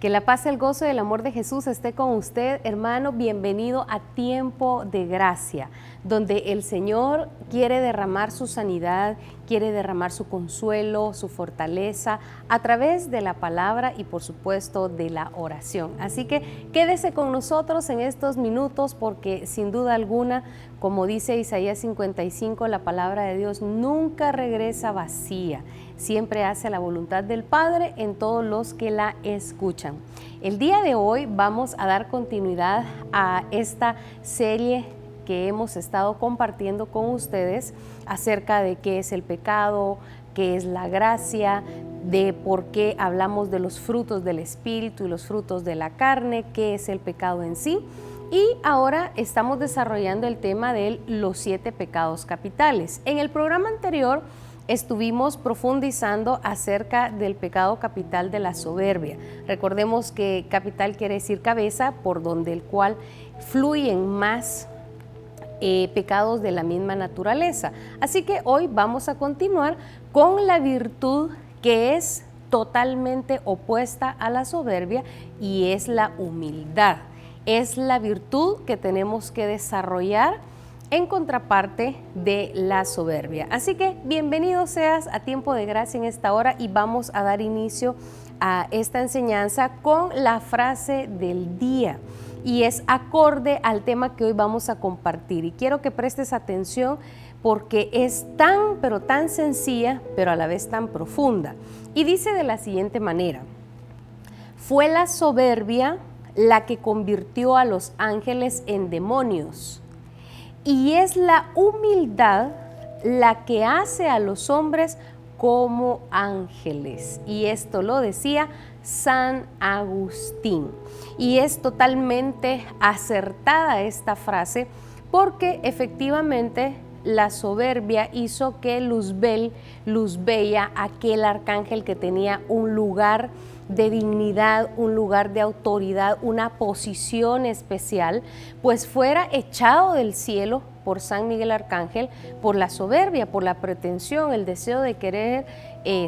Que la paz, el gozo y el amor de Jesús esté con usted, hermano. Bienvenido a Tiempo de Gracia, donde el Señor quiere derramar su sanidad, quiere derramar su consuelo, su fortaleza a través de la palabra y por supuesto de la oración. Así que quédese con nosotros en estos minutos porque sin duda alguna, como dice Isaías 55, la palabra de Dios nunca regresa vacía. Siempre hace la voluntad del Padre en todos los que la escuchan. El día de hoy vamos a dar continuidad a esta serie que hemos estado compartiendo con ustedes acerca de qué es el pecado, qué es la gracia, de por qué hablamos de los frutos del Espíritu y los frutos de la carne, qué es el pecado en sí. Y ahora estamos desarrollando el tema de los 7 pecados capitales. En el programa anterior estuvimos profundizando acerca del pecado capital de la soberbia. Recordemos que capital quiere decir cabeza, por donde el cual fluyen más pecados de la misma naturaleza. Así que hoy vamos a continuar con la virtud que es totalmente opuesta a la soberbia y es la humildad. Es la virtud que tenemos que desarrollar en contraparte de la soberbia. Así que bienvenido seas a Tiempo de Gracia en esta hora y vamos a dar inicio a esta enseñanza con la frase del día y es acorde al tema que hoy vamos a compartir y quiero que prestes atención porque es tan sencilla pero a la vez tan profunda y dice de la siguiente manera: fue la soberbia la que convirtió a los ángeles en demonios. Y es la humildad la que hace a los hombres como ángeles. Y esto lo decía San Agustín. Y es totalmente acertada esta frase porque efectivamente la soberbia hizo que Luzbel, Luzbella, aquel arcángel que tenía un lugar de dignidad, un lugar de autoridad, una posición especial, pues fuera echado del cielo por San Miguel Arcángel por la soberbia, por la pretensión, el deseo de querer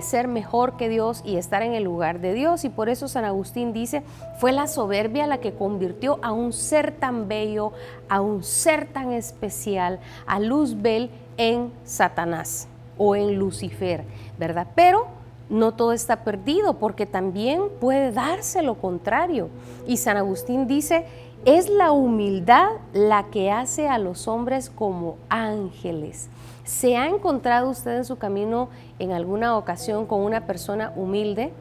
ser mejor que Dios y estar en el lugar de Dios. Y por eso San Agustín dice, fue la soberbia la que convirtió a un ser tan bello, a un ser tan especial, a Luzbel en Satanás o en Lucifer, ¿verdad? Pero no todo está perdido porque también puede darse lo contrario. Y San Agustín dice, es la humildad la que hace a los hombres como ángeles. ¿Se ha encontrado usted en su camino en alguna ocasión con una persona humilde?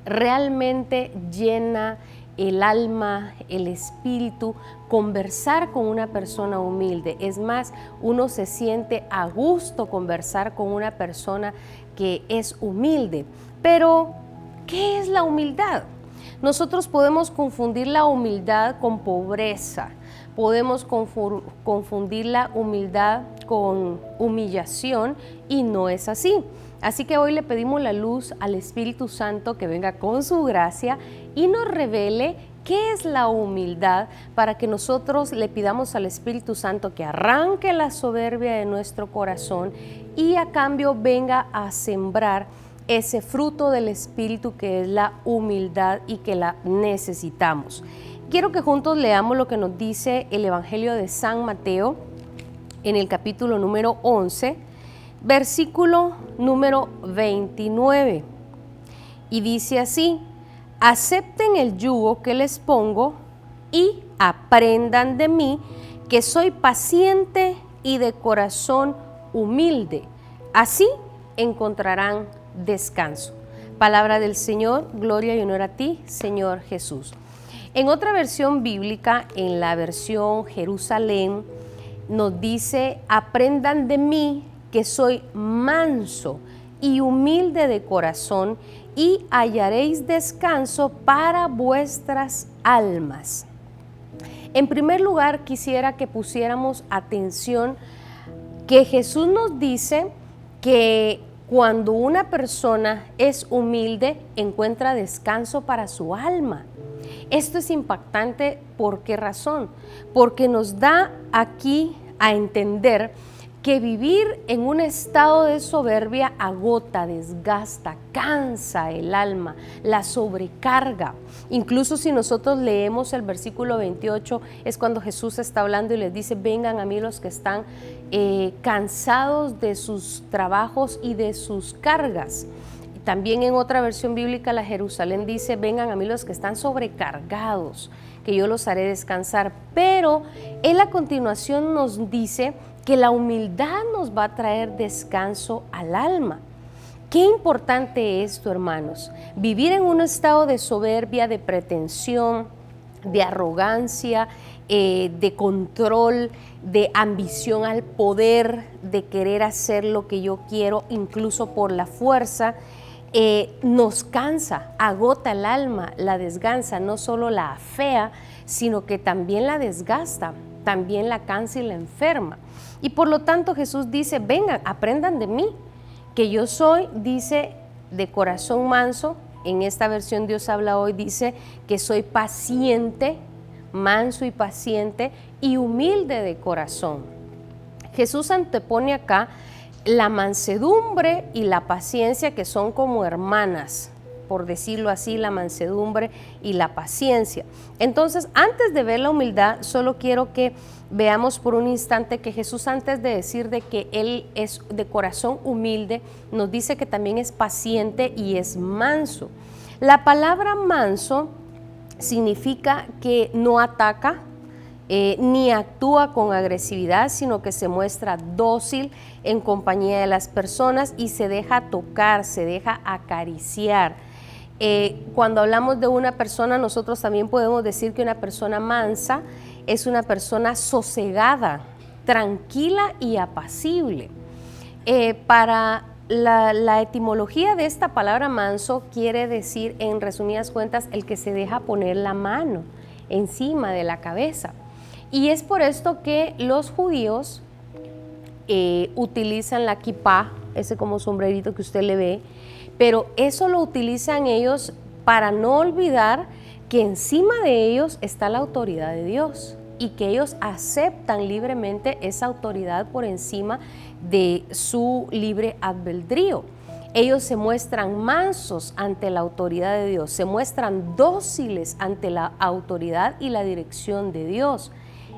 Realmente llena el alma, el espíritu, conversar con una persona humilde. Es más, uno se siente a gusto conversar con una persona que es humilde. Pero, ¿qué es la humildad? Nosotros podemos confundir la humildad con pobreza, podemos confundir la humildad con humillación y no es así. Así que hoy le pedimos la luz al Espíritu Santo que venga con su gracia y nos revele qué es la humildad para que nosotros le pidamos al Espíritu Santo que arranque la soberbia de nuestro corazón y a cambio venga a sembrar ese fruto del Espíritu que es la humildad y que la necesitamos. Quiero que juntos leamos lo que nos dice el Evangelio de San Mateo en el capítulo número 11, versículo número 29. Y dice así: acepten el yugo que les pongo y aprendan de mí, que soy paciente y de corazón humilde. Así encontrarán descanso. Palabra del Señor, gloria y honor a ti, Señor Jesús. En otra versión bíblica, en la versión Jerusalén, nos dice, aprendan de mí que soy manso y humilde de corazón y hallaréis descanso para vuestras almas. En primer lugar, quisiera que pusiéramos atención que Jesús nos dice que cuando una persona es humilde, encuentra descanso para su alma. Esto es impactante, ¿por qué razón? Porque nos da aquí a entender que vivir en un estado de soberbia agota, desgasta, cansa el alma, la sobrecarga. Incluso si nosotros leemos el versículo 28, es cuando Jesús está hablando y les dice: vengan a mí los que están cansados de sus trabajos y de sus cargas. También en otra versión bíblica, la Jerusalén dice: vengan a mí los que están sobrecargados, que yo los haré descansar. Pero él a continuación nos dice que la humildad nos va a traer descanso al alma. Qué importante esto, hermanos. Vivir en un estado de soberbia, de pretensión, de arrogancia, de control, de ambición al poder, de querer hacer lo que yo quiero, incluso por la fuerza, nos cansa, agota el alma, la desgansa, no solo la afea, sino que también la desgasta, también la cansa y la enferma. Y por lo tanto Jesús dice: vengan, aprendan de mí, que yo soy, dice, de corazón manso. En esta versión Dios habla hoy, dice que soy paciente, manso y paciente y humilde de corazón. Jesús antepone acá la mansedumbre y la paciencia, que son como hermanas, por decirlo así, la mansedumbre y la paciencia. Entonces, antes de ver la humildad, solo quiero que veamos por un instante que Jesús, antes de decir de que Él es de corazón humilde, nos dice que también es paciente y es manso. La palabra manso significa que no ataca, ni actúa con agresividad, sino que se muestra dócil en compañía de las personas y se deja tocar, se deja acariciar. Cuando hablamos de una persona, nosotros también podemos decir que una persona mansa es una persona sosegada, tranquila y apacible. Para la etimología de esta palabra manso quiere decir, en resumidas cuentas, el que se deja poner la mano encima de la cabeza. Y es por esto que los judíos utilizan la kipá, ese como sombrerito que usted le ve, pero eso lo utilizan ellos para no olvidar que encima de ellos está la autoridad de Dios y que ellos aceptan libremente esa autoridad por encima de su libre albedrío. Ellos se muestran mansos ante la autoridad de Dios, se muestran dóciles ante la autoridad y la dirección de Dios.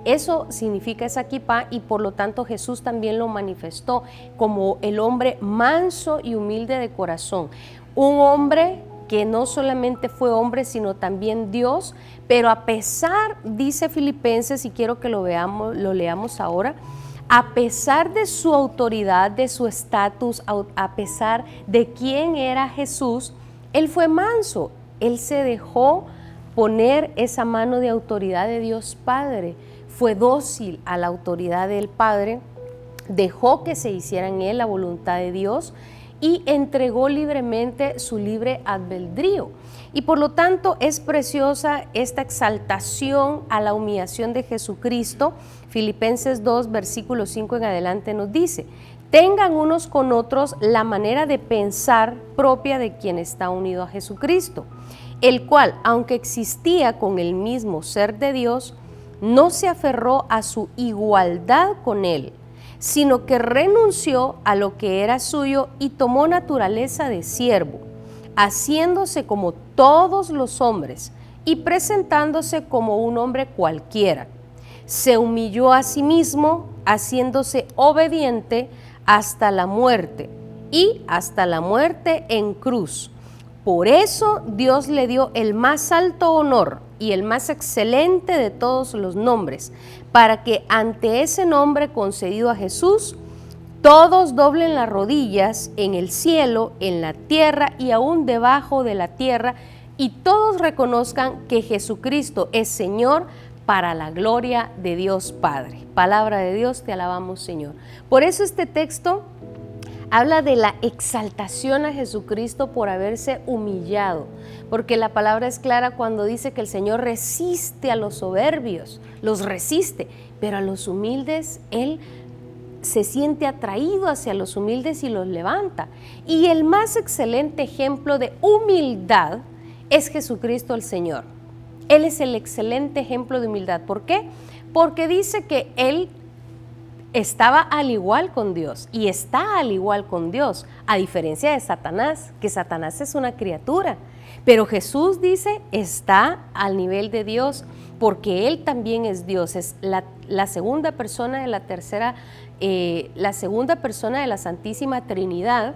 Eso significa esa kipá, y por lo tanto Jesús también lo manifestó como el hombre manso y humilde de corazón. Un hombre que no solamente fue hombre, sino también Dios, pero a pesar, dice Filipenses, y quiero que lo leamos ahora, a pesar de su autoridad, de su estatus, a pesar de quién era Jesús, él fue manso, él se dejó poner esa mano de autoridad de Dios Padre, fue dócil a la autoridad del Padre, dejó que se hiciera en él la voluntad de Dios y entregó libremente su libre albedrío. Y por lo tanto es preciosa esta exaltación a la humillación de Jesucristo. Filipenses 2, versículo 5 en adelante nos dice: tengan unos con otros la manera de pensar propia de quien está unido a Jesucristo, el cual, aunque existía con el mismo ser de Dios, no se aferró a su igualdad con él, sino que renunció a lo que era suyo y tomó naturaleza de siervo, haciéndose como todos los hombres y presentándose como un hombre cualquiera. Se humilló a sí mismo, haciéndose obediente hasta la muerte, y hasta la muerte en cruz. Por eso Dios le dio el más alto honor y el más excelente de todos los nombres, para que ante ese nombre concedido a Jesús, todos doblen las rodillas en el cielo, en la tierra y aún debajo de la tierra, y todos reconozcan que Jesucristo es Señor, para la gloria de Dios Padre. Palabra de Dios, te alabamos, Señor. Por eso este texto habla de la exaltación a Jesucristo por haberse humillado, porque la palabra es clara cuando dice que el Señor resiste a los soberbios, los resiste, pero a los humildes Él se siente atraído hacia los humildes y los levanta. Y el más excelente ejemplo de humildad es Jesucristo el Señor. Él es el excelente ejemplo de humildad. ¿Por qué? Porque dice que Él estaba al igual con Dios y está al igual con Dios, a diferencia de Satanás, que Satanás es una criatura. Pero Jesús dice, está al nivel de Dios, porque Él también es Dios, es la segunda persona de la segunda persona de la Santísima Trinidad.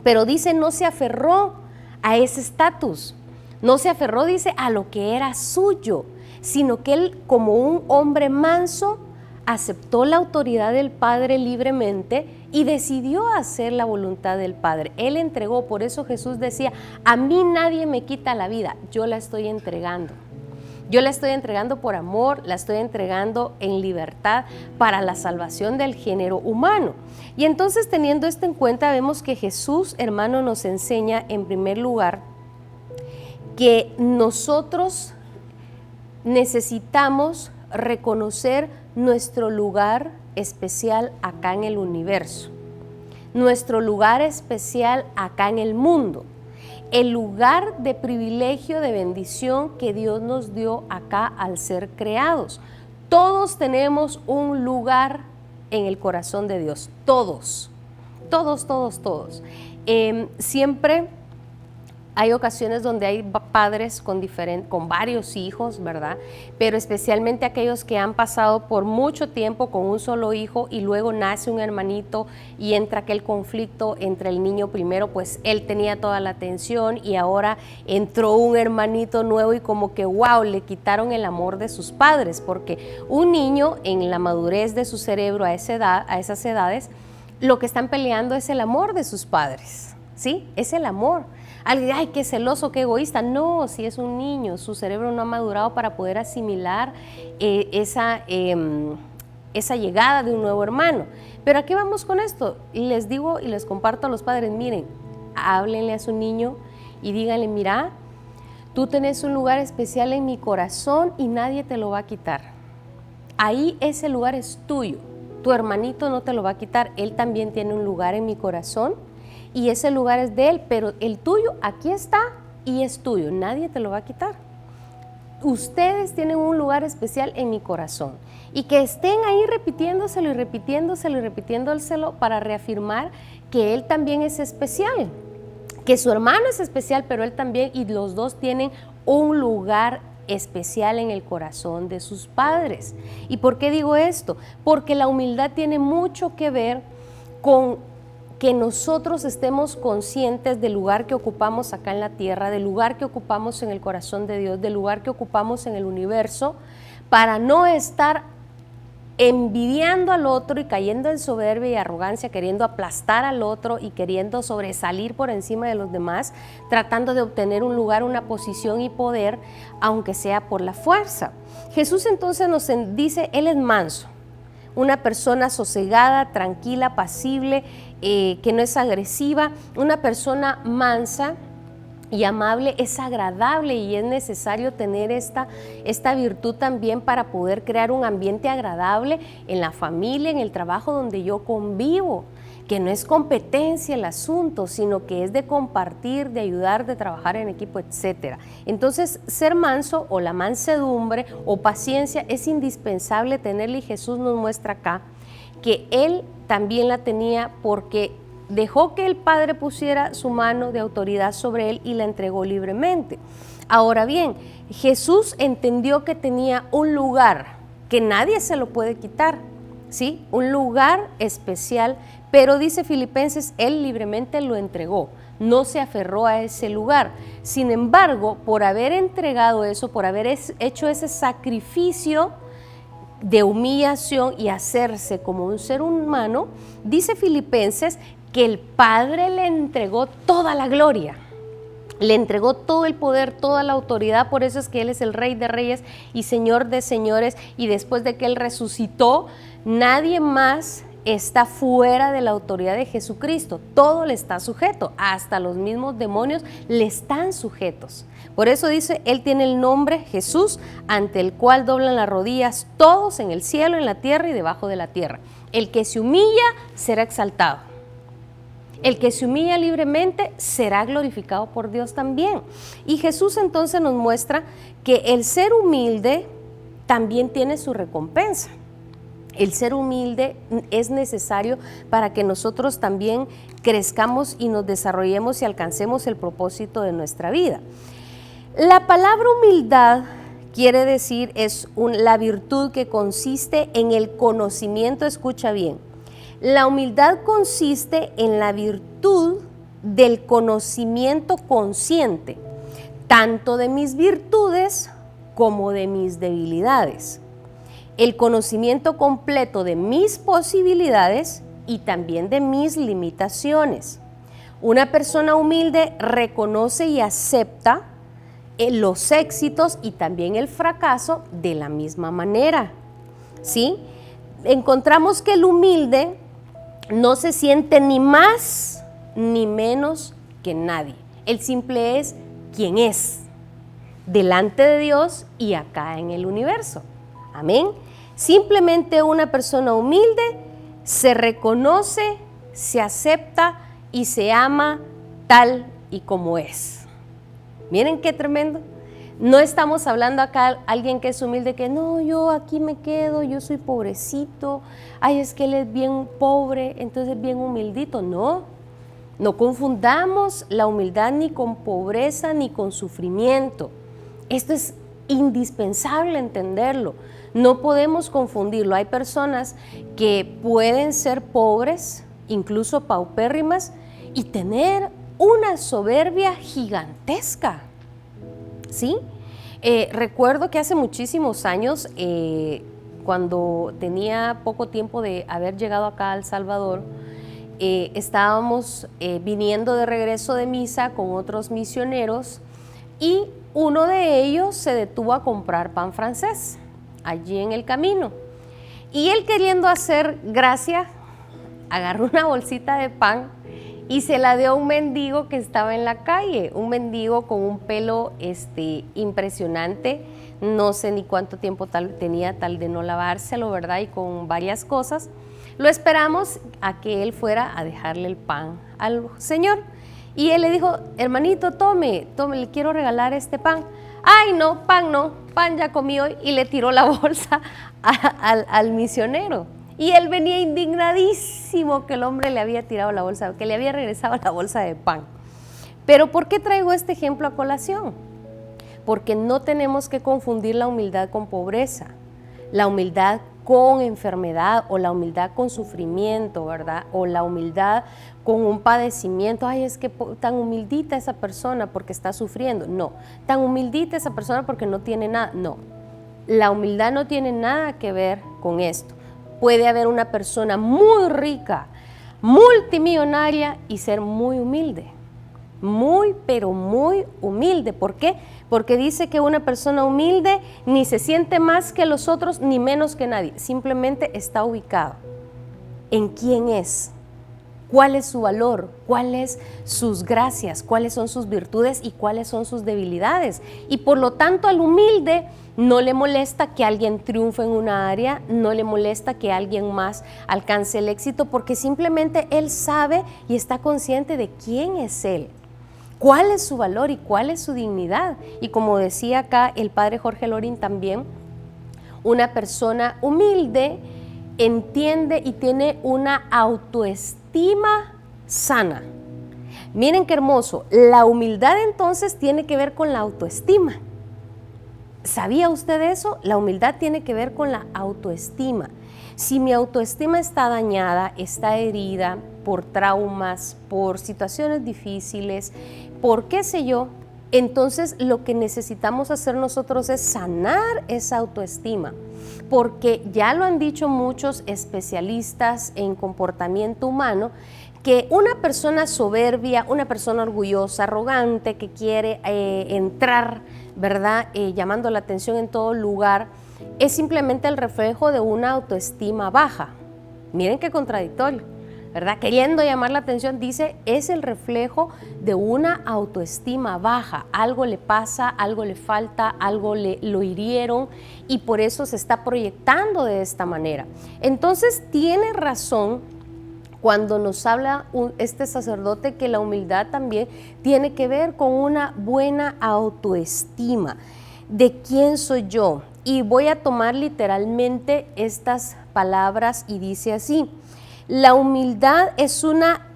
Pero dice, no se aferró a ese estatus, no se aferró, dice, a lo que era suyo, sino que Él, como un hombre manso, aceptó la autoridad del Padre libremente y decidió hacer la voluntad del Padre. Él entregó, por eso Jesús decía, a mí nadie me quita la vida, yo la estoy entregando. Yo la estoy entregando por amor, la estoy entregando en libertad para la salvación del género humano. Y entonces, teniendo esto en cuenta, vemos que Jesús, hermano, nos enseña en primer lugar que nosotros necesitamos reconocer nuestro lugar especial acá en el universo, nuestro lugar especial acá en el mundo, el lugar de privilegio, de bendición que Dios nos dio acá al ser creados. Todos tenemos un lugar en el corazón de Dios, todos. Siempre hay ocasiones donde hay padres con varios hijos, ¿verdad? Pero especialmente aquellos que han pasado por mucho tiempo con un solo hijo y luego nace un hermanito y entra aquel conflicto entre el niño primero, pues él tenía toda la atención y ahora entró un hermanito nuevo y como que wow, le quitaron el amor de sus padres, porque un niño en la madurez de su cerebro a esas edades, lo que están peleando es el amor de sus padres, ¿sí? Es el amor. Alguien, ay, qué celoso, qué egoísta. No, si es un niño, su cerebro no ha madurado para poder asimilar esa llegada de un nuevo hermano. Pero ¿a qué vamos con esto? Les digo y les comparto a los padres, miren, háblenle a su niño y díganle, mira, tú tenés un lugar especial en mi corazón y nadie te lo va a quitar. Ahí ese lugar es tuyo, tu hermanito no te lo va a quitar, él también tiene un lugar en mi corazón. Y ese lugar es de él, pero el tuyo aquí está y es tuyo, nadie te lo va a quitar. Ustedes tienen un lugar especial en mi corazón y que estén ahí repitiéndoselo y repitiéndoselo para reafirmar que él también es especial, que su hermano es especial, pero él también, y los dos tienen un lugar especial en el corazón de sus padres. ¿Y por qué digo esto? Porque la humildad tiene mucho que ver con que nosotros estemos conscientes del lugar que ocupamos acá en la tierra, del lugar que ocupamos en el corazón de Dios, del lugar que ocupamos en el universo, para no estar envidiando al otro y cayendo en soberbia y arrogancia, queriendo aplastar al otro y queriendo sobresalir por encima de los demás, tratando de obtener un lugar, una posición y poder, aunque sea por la fuerza. Jesús entonces nos dice, Él es manso, una persona sosegada, tranquila, pasible, que no es agresiva. Una persona mansa y amable es agradable y es necesario tener esta virtud también para poder crear un ambiente agradable en la familia, en el trabajo donde yo convivo, que no es competencia el asunto, sino que es de compartir, de ayudar, de trabajar en equipo, etc. Entonces, ser manso o la mansedumbre o paciencia es indispensable tenerla, y Jesús nos muestra acá que Él también la tenía porque dejó que el Padre pusiera su mano de autoridad sobre Él y la entregó libremente. Ahora bien, Jesús entendió que tenía un lugar que nadie se lo puede quitar, ¿sí? Un lugar especial, pero dice Filipenses, Él libremente lo entregó, no se aferró a ese lugar. Sin embargo, por haber entregado eso, por haber hecho ese sacrificio de humillación y hacerse como un ser humano, dice Filipenses que el Padre le entregó toda la gloria, le entregó todo el poder, toda la autoridad. Por eso es que Él es el Rey de Reyes y Señor de Señores, y después de que Él resucitó, nadie más está fuera de la autoridad de Jesucristo, todo le está sujeto, hasta los mismos demonios le están sujetos. Por eso dice, Él tiene el nombre Jesús, ante el cual doblan las rodillas todos en el cielo, en la tierra y debajo de la tierra. El que se humilla será exaltado. El que se humilla libremente será glorificado por Dios también. Y Jesús entonces nos muestra que el ser humilde también tiene su recompensa. El ser humilde es necesario para que nosotros también crezcamos y nos desarrollemos y alcancemos el propósito de nuestra vida. La palabra humildad quiere decir, la virtud que consiste en el conocimiento, escucha bien. La humildad consiste en la virtud del conocimiento consciente, tanto de mis virtudes como de mis debilidades. El conocimiento completo de mis posibilidades y también de mis limitaciones. Una persona humilde reconoce y acepta los éxitos y también el fracaso de la misma manera, ¿sí? Encontramos que el humilde no se siente ni más ni menos que nadie. El simple es quien es, delante de Dios y acá en el universo. Amén. Simplemente una persona humilde se reconoce, se acepta y se ama tal y como es. Miren qué tremendo. No estamos hablando acá de alguien que es humilde, que no, yo aquí me quedo, yo soy pobrecito, ay, es que él es bien pobre, entonces es bien humildito. No, no confundamos la humildad ni con pobreza ni con sufrimiento. Esto es indispensable entenderlo. No podemos confundirlo. Hay personas que pueden ser pobres, incluso paupérrimas, y tener una soberbia gigantesca, ¿sí? Recuerdo que hace muchísimos años, cuando tenía poco tiempo de haber llegado acá a El Salvador, estábamos viniendo de regreso de misa con otros misioneros y uno de ellos se detuvo a comprar pan francés allí en el camino. Y él, queriendo hacer gracia, agarró una bolsita de pan y se la dio a un mendigo que estaba en la calle, un mendigo con un pelo impresionante, no sé ni cuánto tiempo tenía tal de no lavárselo, ¿verdad? Y con varias cosas. Lo esperamos a que él fuera a dejarle el pan al Señor. Y él le dijo, hermanito, tome, le quiero regalar este pan. Ay, no, pan ya comí hoy, y le tiró la bolsa al misionero. Y él venía indignadísimo que el hombre le había tirado la bolsa, que le había regresado la bolsa de pan. Pero ¿por qué traigo este ejemplo a colación? Porque no tenemos que confundir la humildad con pobreza, la humildad con enfermedad o la humildad con sufrimiento, ¿verdad? O la humildad con un padecimiento. Ay, es que tan humildita esa persona porque está sufriendo. No, tan humildita esa persona porque no tiene nada. No, la humildad no tiene nada que ver con esto. Puede haber una persona muy rica, multimillonaria y ser muy humilde. Muy, pero muy humilde. ¿Por qué? Porque dice que una persona humilde ni se siente más que los otros ni menos que nadie. Simplemente está ubicado en quién es, cuál es su valor, cuáles sus gracias, cuáles son sus virtudes y cuáles son sus debilidades. Y por lo tanto al humilde no le molesta que alguien triunfe en una área, no le molesta que alguien más alcance el éxito, porque simplemente él sabe y está consciente de quién es él, cuál es su valor y cuál es su dignidad. Y como decía acá el padre Jorge Lorin también, una persona humilde entiende y tiene una autoestima sana. Miren qué hermoso, la humildad entonces tiene que ver con la autoestima. ¿Sabía usted eso? La humildad tiene que ver con la autoestima. Si mi autoestima está dañada, está herida por traumas, por situaciones difíciles, por qué sé yo, entonces lo que necesitamos hacer nosotros es sanar esa autoestima, porque ya lo han dicho muchos especialistas en comportamiento humano, que una persona soberbia, una persona orgullosa, arrogante, que quiere entrar, ¿verdad? Llamando la atención en todo lugar, es simplemente el reflejo de una autoestima baja. Miren qué contradictorio, ¿verdad? Queriendo llamar la atención, dice, es el reflejo de una autoestima baja. Algo le pasa, algo le falta, algo lo hirieron y por eso se está proyectando de esta manera. Entonces tiene razón cuando nos habla este sacerdote que la humildad también tiene que ver con una buena autoestima. ¿De quién soy yo? Y voy a tomar literalmente estas palabras y dice así: la humildad es una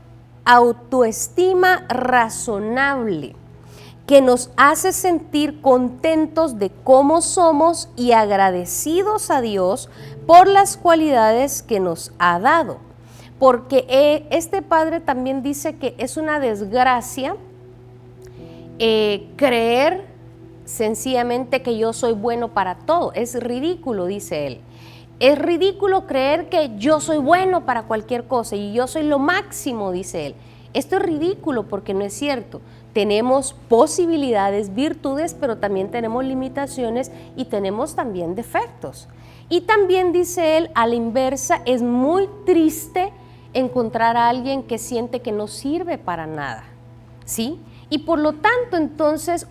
autoestima razonable que nos hace sentir contentos de cómo somos y agradecidos a Dios por las cualidades que nos ha dado. Porque este padre también dice que es una desgracia creer sencillamente que yo soy bueno para todo. Es ridículo, dice él. Es ridículo creer que yo soy bueno para cualquier cosa y yo soy lo máximo, dice él. Esto es ridículo porque no es cierto. Tenemos posibilidades, virtudes, pero también tenemos limitaciones y tenemos también defectos. Y también dice él, a la inversa, es muy triste encontrar a alguien que siente que no sirve para nada, ¿sí? Y por lo tanto, entonces,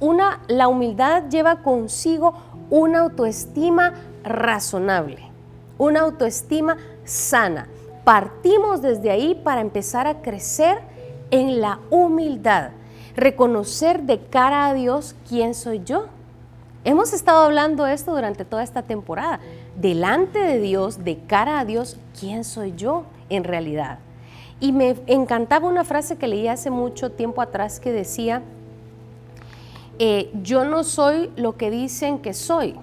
la humildad lleva consigo una autoestima razonable, una autoestima sana. Partimos desde ahí para empezar a crecer en la humildad, reconocer de cara a Dios quién soy yo. Hemos estado hablando de esto durante toda esta temporada. Delante de Dios, de cara a Dios, ¿quién soy yo en realidad? Y me encantaba una frase que leí hace mucho tiempo atrás que decía, yo no soy lo que dicen que soy,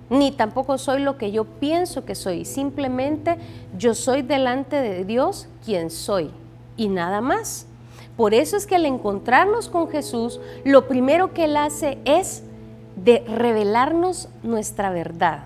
ni tampoco soy lo que yo pienso que soy, simplemente yo soy delante de Dios quien soy y nada más. Por eso es que al encontrarnos con Jesús, lo primero que Él hace es de revelarnos nuestra verdad.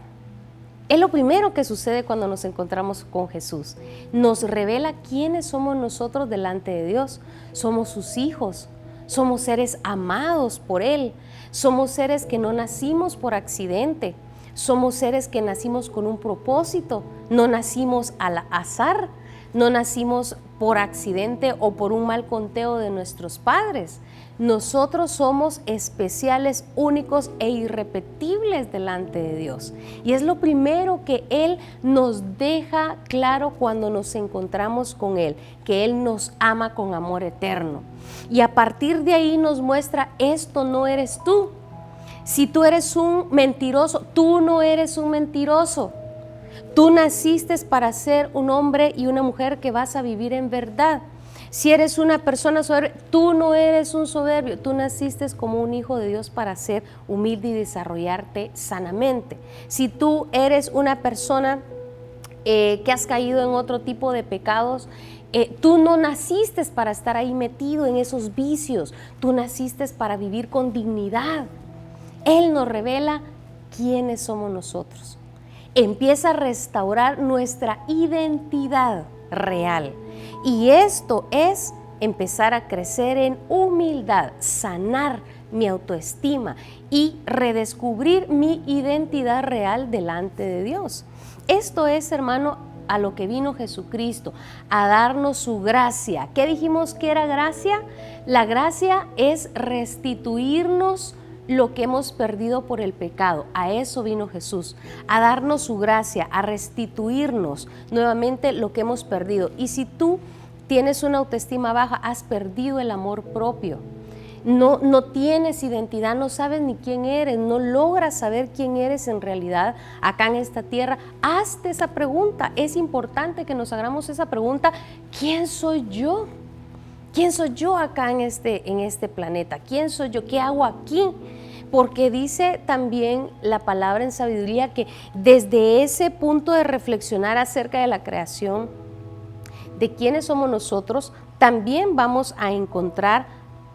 Es lo primero que sucede cuando nos encontramos con Jesús. Nos revela quiénes somos nosotros delante de Dios. Somos sus hijos, somos seres amados por Él, somos seres que no nacimos por accidente, somos seres que nacimos con un propósito, no nacimos al azar, no nacimos por accidente o por un mal conteo de nuestros padres. Nosotros somos especiales, únicos e irrepetibles delante de Dios. Y es lo primero que Él nos deja claro cuando nos encontramos con Él, que Él nos ama con amor eterno. Y a partir de ahí nos muestra, esto no eres tú. Si tú eres un mentiroso, tú no eres un mentiroso. Tú naciste para ser un hombre y una mujer que vas a vivir en verdad. Si eres una persona soberbia, tú no eres un soberbio, tú naciste como un hijo de Dios para ser humilde y desarrollarte sanamente. Si tú eres una persona que has caído en otro tipo de pecados, tú no naciste para estar ahí metido en esos vicios, tú naciste para vivir con dignidad. Él nos revela quiénes somos nosotros. Empieza a restaurar nuestra identidad real. Y esto es empezar a crecer en humildad, sanar mi autoestima y redescubrir mi identidad real delante de Dios. Esto es, hermano, a lo que vino Jesucristo, a darnos su gracia. ¿Qué dijimos que era gracia? La gracia es restituirnos lo que hemos perdido por el pecado. A eso vino Jesús, a darnos su gracia, a restituirnos nuevamente lo que hemos perdido. Y si tú tienes una autoestima baja, has perdido el amor propio. No tienes identidad, no sabes ni quién eres, no logras saber quién eres en realidad acá en esta tierra. Hazte esa pregunta. Es importante que nos hagamos esa pregunta: ¿quién soy yo? ¿Quién soy yo acá en este planeta? ¿Quién soy yo? ¿Qué hago aquí? Porque dice también la palabra en sabiduría que desde ese punto de reflexionar acerca de la creación, de quiénes somos nosotros, también vamos a encontrar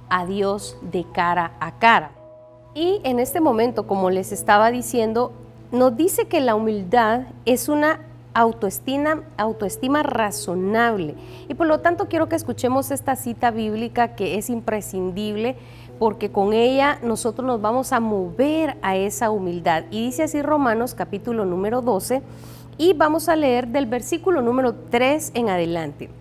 a Dios de cara a cara. Y en este momento, como les estaba diciendo, nos dice que la humildad es una autoestima razonable. Y por lo tanto quiero que escuchemos esta cita bíblica que es imprescindible, porque con ella nosotros nos vamos a mover a esa humildad. Y dice así Romanos capítulo número 12, y vamos a leer del versículo número 3 en adelante.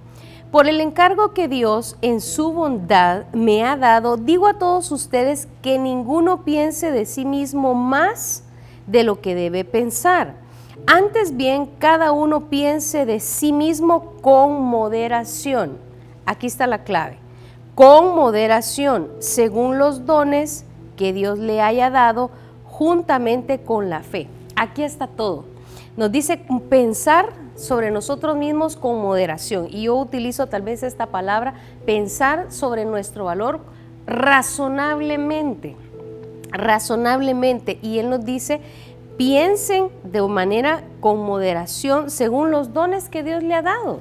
Por el encargo que Dios en su bondad me ha dado, digo a todos ustedes que ninguno piense de sí mismo más de lo que debe pensar. Antes bien, cada uno piense de sí mismo con moderación. Aquí está la clave. Con moderación, según los dones que Dios le haya dado, juntamente con la fe. Aquí está todo. Nos dice pensar sobre nosotros mismos con moderación. Y yo utilizo tal vez esta palabra, pensar sobre nuestro valor razonablemente. Y Él nos dice, piensen de manera con moderación según los dones que Dios le ha dado.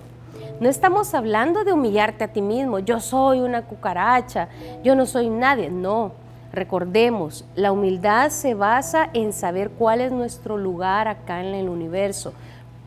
No estamos hablando de humillarte a ti mismo, yo soy una cucaracha, yo no soy nadie, no. Recordemos, la humildad se basa en saber cuál es nuestro lugar acá en el universo,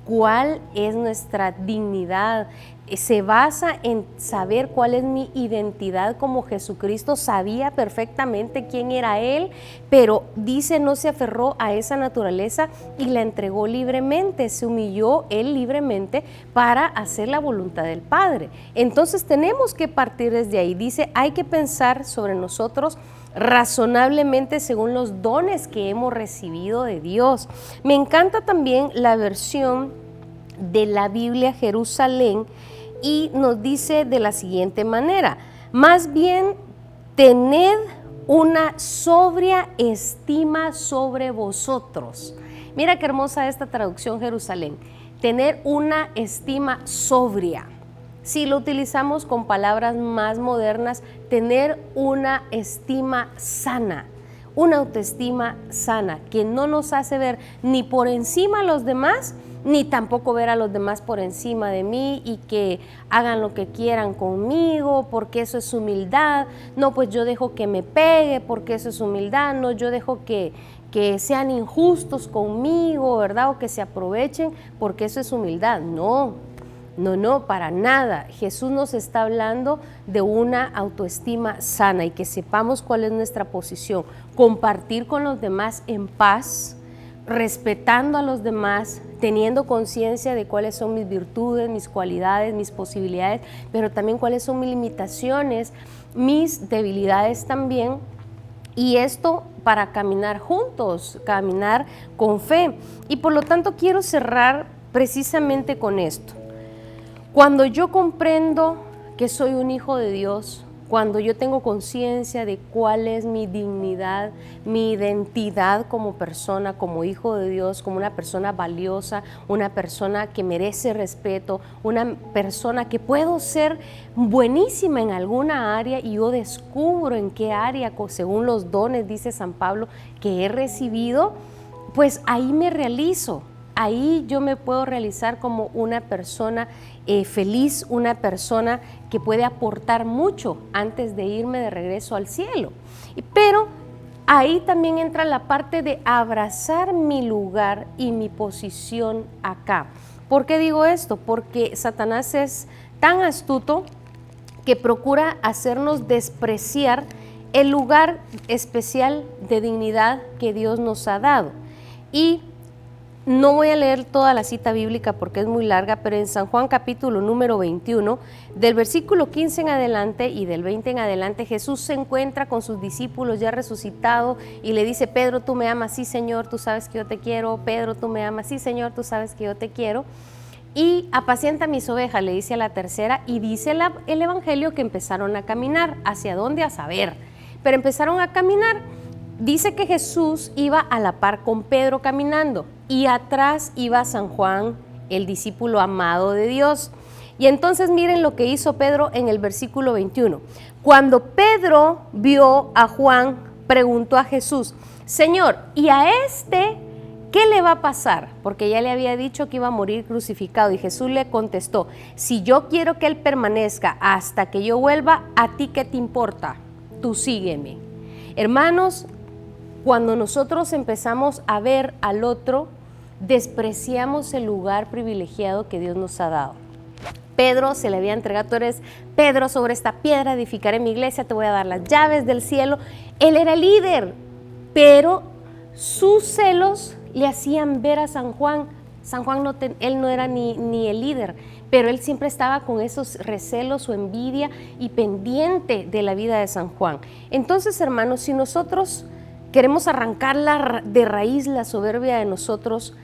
cuál es nuestra dignidad. Se basa en saber cuál es mi identidad como Jesucristo. Sabía perfectamente quién era Él, pero dice no se aferró a esa naturaleza y la entregó libremente, se humilló Él libremente para hacer la voluntad del Padre. Entonces tenemos que partir desde ahí. Dice, hay que pensar sobre nosotros razonablemente según los dones que hemos recibido de Dios. Me encanta también la versión de la Biblia Jerusalén y nos dice de la siguiente manera, más bien tened una sobria estima sobre vosotros. Mira qué hermosa esta traducción Jerusalén, tener una estima sobria. Si lo utilizamos con palabras más modernas, tener una estima sana, una autoestima sana, que no nos hace ver ni por encima a los demás, ni tampoco ver a los demás por encima de mí y que hagan lo que quieran conmigo, porque eso es humildad. No, pues yo dejo que me pegue, porque eso es humildad. No, yo dejo que sean injustos conmigo, ¿verdad? O que se aprovechen, porque eso es humildad. No, para nada. Jesús nos está hablando de una autoestima sana y que sepamos cuál es nuestra posición. Compartir con los demás en paz, respetando a los demás, teniendo conciencia de cuáles son mis virtudes, mis cualidades, mis posibilidades, pero también cuáles son mis limitaciones, mis debilidades también. Y esto para caminar juntos, caminar con fe. Y por lo tanto quiero cerrar precisamente con esto. Cuando yo comprendo que soy un hijo de Dios, cuando yo tengo conciencia de cuál es mi dignidad, mi identidad como persona, como hijo de Dios, como una persona valiosa, una persona que merece respeto, una persona que puedo ser buenísima en alguna área y yo descubro en qué área, según los dones, dice San Pablo, que he recibido, pues ahí me realizo. Ahí yo me puedo realizar como una persona feliz, una persona que puede aportar mucho antes de irme de regreso al cielo. Pero ahí también entra la parte de abrazar mi lugar y mi posición acá. ¿Por qué digo esto? Porque Satanás es tan astuto que procura hacernos despreciar el lugar especial de dignidad que Dios nos ha dado. Y no voy a leer toda la cita bíblica porque es muy larga, pero en San Juan capítulo número 21, del versículo 15 en adelante y del 20 en adelante, Jesús se encuentra con sus discípulos ya resucitado y le dice, Pedro, tú me amas, sí Señor, tú sabes que yo te quiero. Pedro, tú me amas, sí Señor, tú sabes que yo te quiero. Y apacienta mis ovejas, le dice a la tercera, y dice el evangelio que empezaron a caminar. ¿Hacia dónde? A saber. Pero empezaron a caminar. Dice que Jesús iba a la par con Pedro caminando y atrás iba San Juan, el discípulo amado de Dios. Y entonces miren lo que hizo Pedro en el versículo 21. Cuando Pedro vio a Juan, preguntó a Jesús, Señor, ¿y a este qué le va a pasar? Porque ya le había dicho que iba a morir crucificado y Jesús le contestó, si yo quiero que él permanezca hasta que yo vuelva, ¿a ti qué te importa? Tú sígueme. Hermanos, cuando nosotros empezamos a ver al otro, despreciamos el lugar privilegiado que Dios nos ha dado. Pedro se le había entregado, tú eres Pedro, sobre esta piedra edificaré mi iglesia, te voy a dar las llaves del cielo. Él era el líder, pero sus celos le hacían ver a San Juan. San Juan él no era ni el líder, pero él siempre estaba con esos recelos o envidia y pendiente de la vida de San Juan. Entonces, hermanos, si nosotros queremos arrancar de raíz la soberbia de nosotros,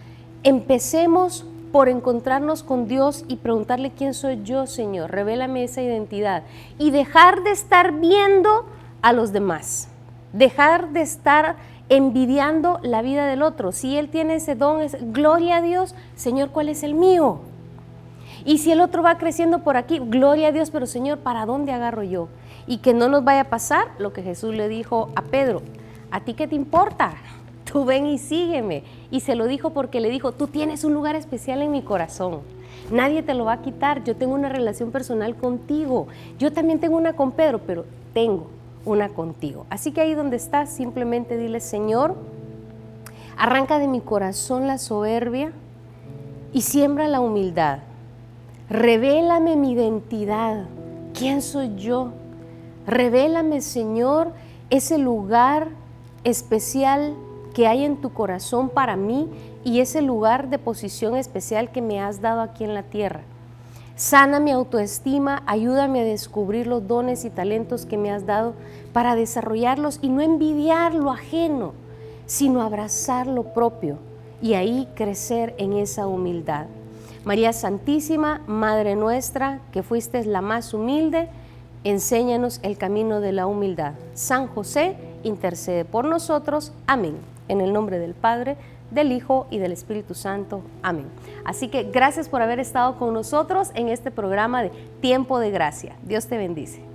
empecemos por encontrarnos con Dios y preguntarle quién soy yo, Señor, revélame esa identidad y dejar de estar viendo a los demás, dejar de estar envidiando la vida del otro. Si él tiene ese don, es gloria a Dios, Señor, ¿cuál es el mío? Y si el otro va creciendo por aquí, gloria a Dios, pero Señor, ¿para dónde agarro yo? Y que no nos vaya a pasar lo que Jesús le dijo a Pedro, ¿a ti qué te importa? Tú ven y sígueme. Y se lo dijo porque le dijo, tú tienes un lugar especial en mi corazón. Nadie te lo va a quitar. Yo tengo una relación personal contigo. Yo también tengo una con Pedro, pero tengo una contigo. Así que ahí donde estás, simplemente dile, Señor, arranca de mi corazón la soberbia y siembra la humildad. Revélame mi identidad. ¿Quién soy yo? Revélame, Señor, ese lugar especial que hay en tu corazón para mí y ese lugar de posición especial que me has dado aquí en la tierra. Sana mi autoestima, ayúdame a descubrir los dones y talentos que me has dado para desarrollarlos y no envidiar lo ajeno, sino abrazar lo propio y ahí crecer en esa humildad. María Santísima, Madre nuestra, que fuiste la más humilde, enséñanos el camino de la humildad. San José, intercede por nosotros. Amén. En el nombre del Padre, del Hijo y del Espíritu Santo. Amén. Así que gracias por haber estado con nosotros en este programa de Tiempo de Gracia. Dios te bendice.